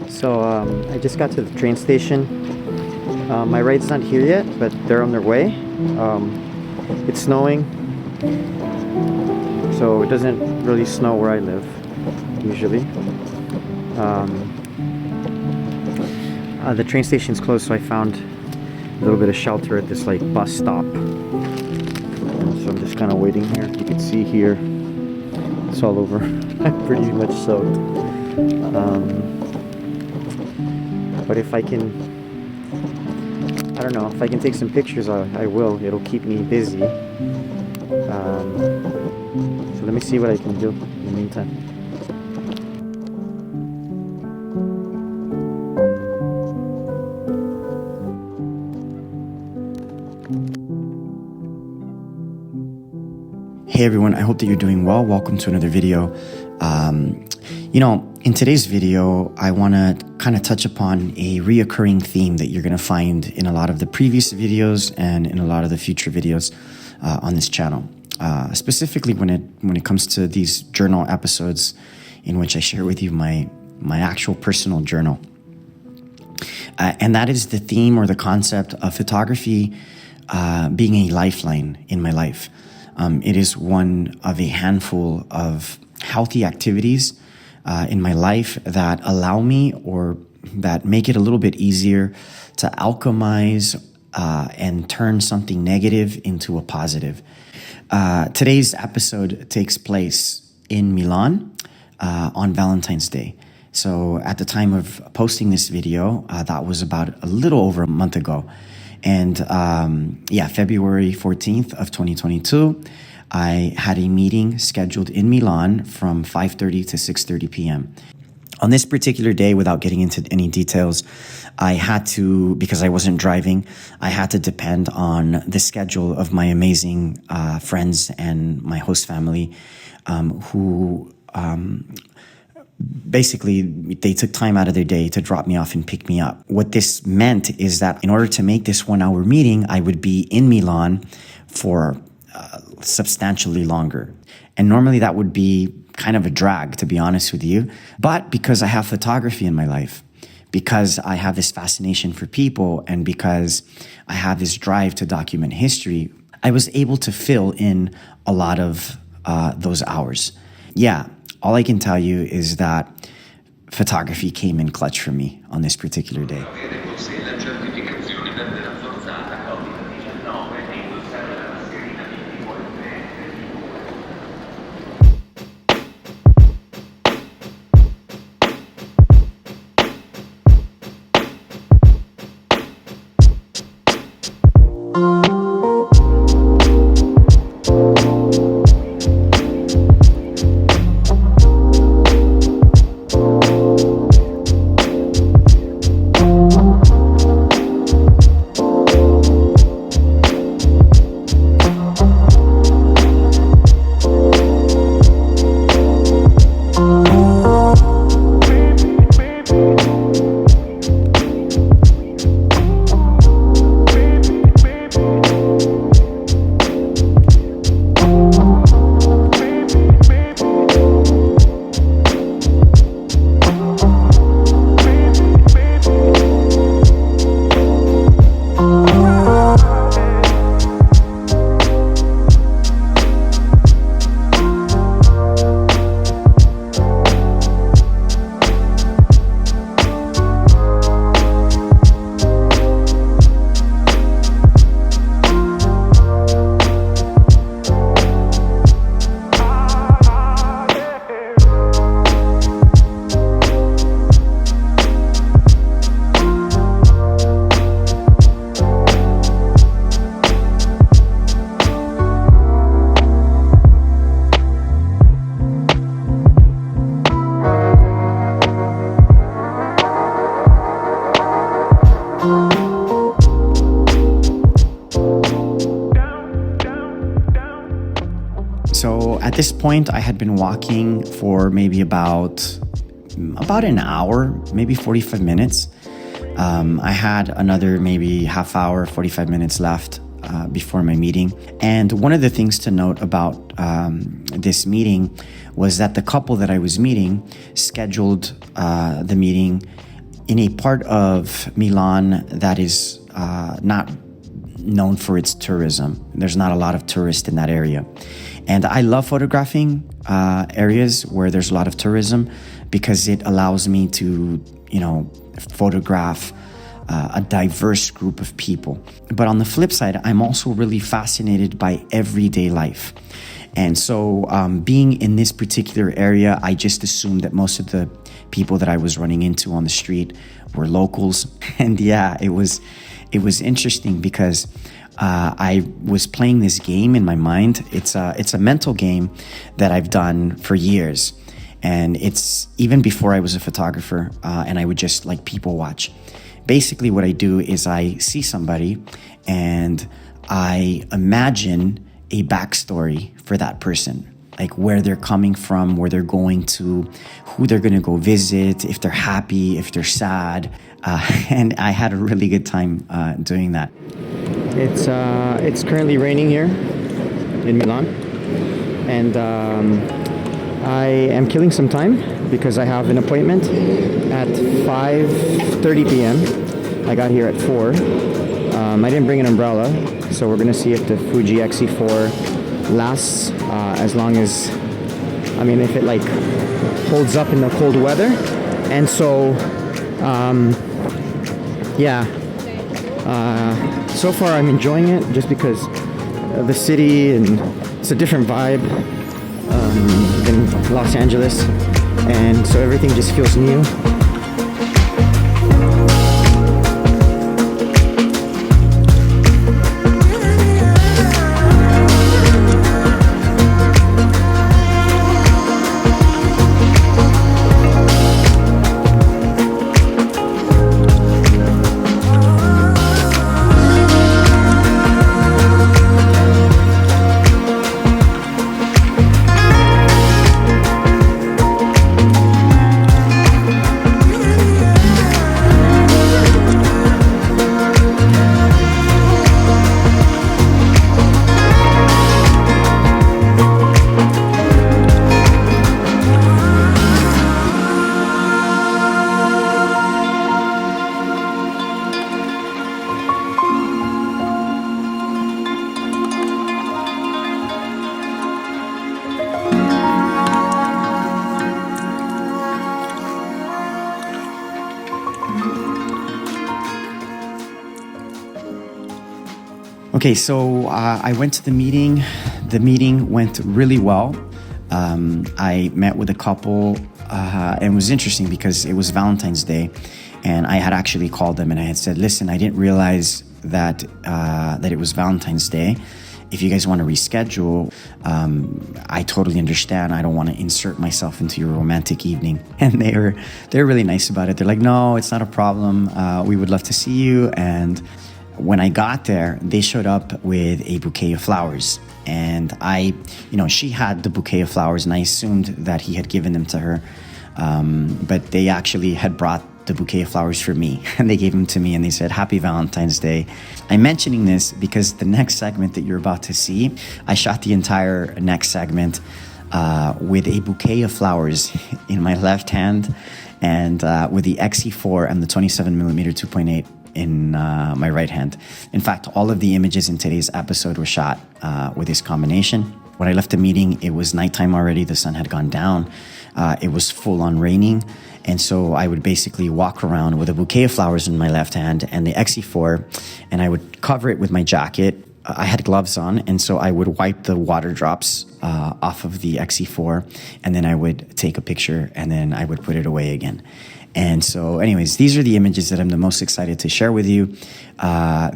So I just got to the train station. My ride's not here yet, but they're on their way. It's snowing, so it doesn't really snow where I live usually. The train station's closed, so I found a little bit of shelter at this like bus stop. So I'm just kind of waiting here. You can see here, it's all over. I'm pretty much soaked. But if I can, I don't know, if I can take some pictures, I will. It'll keep me busy. So let me see what I can do in the meantime. Hey everyone, I hope that you're doing well. Welcome to another video. In today's video, I want to kind of touch upon a reoccurring theme that you're going to find in a lot of the previous videos and in a lot of the future videos on this channel. Specifically when it comes to these journal episodes in which I share with you my actual personal journal. And that is the theme or the concept of photography being a lifeline in my life. It is one of a handful of healthy activities in my life that allow me or that make it a little bit easier to alchemize and turn something negative into a positive. Today's episode takes place in Milan on Valentine's Day. So at the time of posting this video, that was about a little over a month ago. And February 14th of 2022, I had a meeting scheduled in Milan from 5:30 to 6:30 p.m. On this particular day, without getting into any details, I had to, because I wasn't driving, I had to depend on the schedule of my amazing friends and my host family who basically, they took time out of their day to drop me off and pick me up. What this meant is that in order to make this 1 hour meeting, I would be in Milan for substantially longer. And normally that would be kind of a drag, to be honest with you. But because I have photography in my life, because I have this fascination for people, and because I have this drive to document history, I was able to fill in a lot of those hours. Yeah. All I can tell you is that photography came in clutch for me on this particular day. So at this point, I had been walking for maybe about an hour, maybe 45 minutes. I had another maybe half hour, 45 minutes left before my meeting. And one of the things to note about this meeting was that the couple that I was meeting scheduled the meeting in a part of Milan that is not known for its tourism. There's not a lot of tourists in that area. And I love photographing areas where there's a lot of tourism because it allows me to, photograph a diverse group of people. But on the flip side, I'm also really fascinated by everyday life. And so being in this particular area, I just assumed that most of the people that I was running into on the street were locals. And yeah, it was interesting because I was playing this game in my mind. It's a mental game that I've done for years. And it's even before I was a photographer, and I would just like people watch. Basically what I do is I see somebody and I imagine a backstory for that person, like where they're coming from, where they're going to, who they're going to go visit, if they're happy, if they're sad. And I had a really good time doing that. It's currently raining here in Milan, and I am killing some time because I have an appointment at 5:30 p.m. I got here at 4. I didn't bring an umbrella, so we're gonna see if the Fuji X-E4 lasts as long as, if it like holds up in the cold weather. And so, so far I'm enjoying it just because of the city, and it's a different vibe than Los Angeles, and so everything just feels new. Okay, so I went to the meeting. The meeting went really well. I met with a couple, and it was interesting because it was Valentine's Day, and I had actually called them and I had said, listen, I didn't realize that it was Valentine's Day. If you guys want to reschedule, I totally understand. I don't want to insert myself into your romantic evening. And they're really nice about it. They're like, no, it's not a problem. We would love to see you. And when I got there, they showed up with a bouquet of flowers. And she had the bouquet of flowers, and I assumed that he had given them to her. But they actually had brought the bouquet of flowers for me, and they gave them to me, and they said, Happy Valentine's Day. I'm mentioning this because the next segment that you're about to see, I shot the entire next segment with a bouquet of flowers in my left hand, and with the X-E4 and the 27mm 2.8 in my right hand. In fact, all of the images in today's episode were shot with this combination. When I left the meeting, it was nighttime already. The sun had gone down. It was full on raining. And so I would basically walk around with a bouquet of flowers in my left hand and the X-E4, and I would cover it with my jacket. I had gloves on, and so I would wipe the water drops off of the X-E4, and then I would take a picture, and then I would put it away again. And so anyways, these are the images that I'm the most excited to share with you.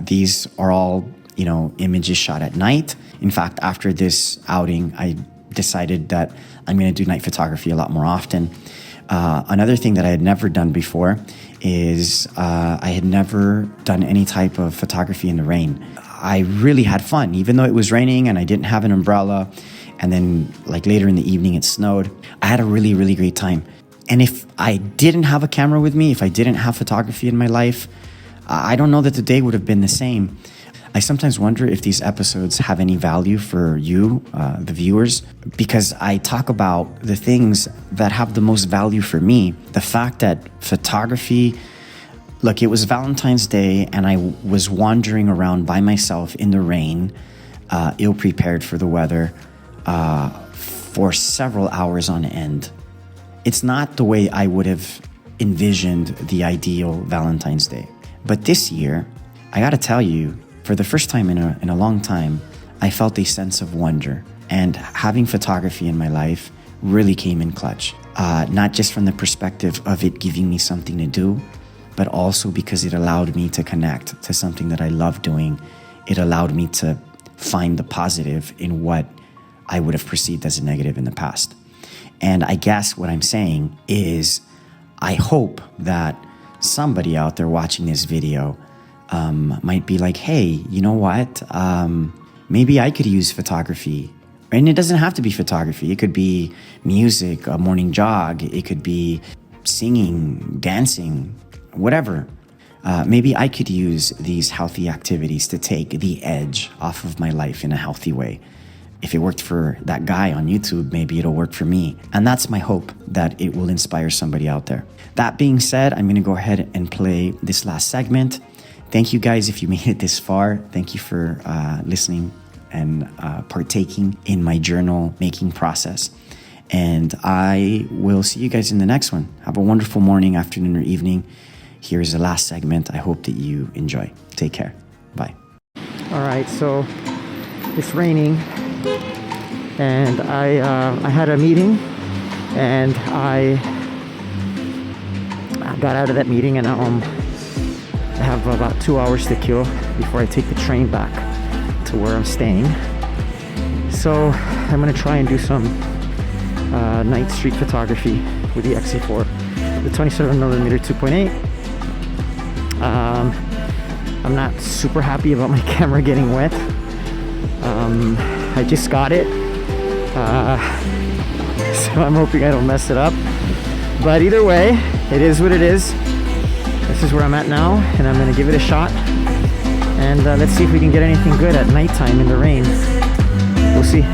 These are all, images shot at night. In fact, after this outing, I decided that I'm going to do night photography a lot more often. Another thing that I had never done before is I had never done any type of photography in the rain. I really had fun, even though it was raining and I didn't have an umbrella. And then like later in the evening, it snowed. I had a really, really great time. And if I didn't have a camera with me, if I didn't have photography in my life, I don't know that the day would have been the same. I sometimes wonder if these episodes have any value for you, the viewers, because I talk about the things that have the most value for me. The fact that photography Look, it was Valentine's Day, and I was wandering around by myself in the rain, ill-prepared for the weather, for several hours on end. It's not the way I would have envisioned the ideal Valentine's Day. But this year, I gotta tell you, for the first time in a long time, I felt a sense of wonder. And having photography in my life really came in clutch. Not just from the perspective of it giving me something to do, but also because it allowed me to connect to something that I love doing. It allowed me to find the positive in what I would have perceived as a negative in the past. And I guess what I'm saying is, I hope that somebody out there watching this video might be like, hey, you know what? Maybe I could use photography. And it doesn't have to be photography. It could be music, a morning jog. It could be singing, dancing, whatever. Maybe I could use these healthy activities to take the edge off of my life in a healthy way. If it worked for that guy on YouTube, maybe it'll work for me. And that's my hope, that it will inspire somebody out there. That being said, I'm gonna go ahead and play this last segment. Thank you guys if you made it this far. Thank you for listening and partaking in my journal making process. And I will see you guys in the next one. Have a wonderful morning, afternoon, or evening. Here's the last segment. I hope that you enjoy. Take care. Bye. All right, so it's raining, and I had a meeting, and I got out of that meeting, and I have about 2 hours to kill before I take the train back to where I'm staying. So I'm gonna try and do some night street photography with the X-E4, the 27mm 2.8. I'm not super happy about my camera getting wet. I just got it, so I'm hoping I don't mess it up. But either way, it is what it is. This is where I'm at now, and I'm gonna give it a shot. And let's see if we can get anything good at nighttime in the rain. We'll see.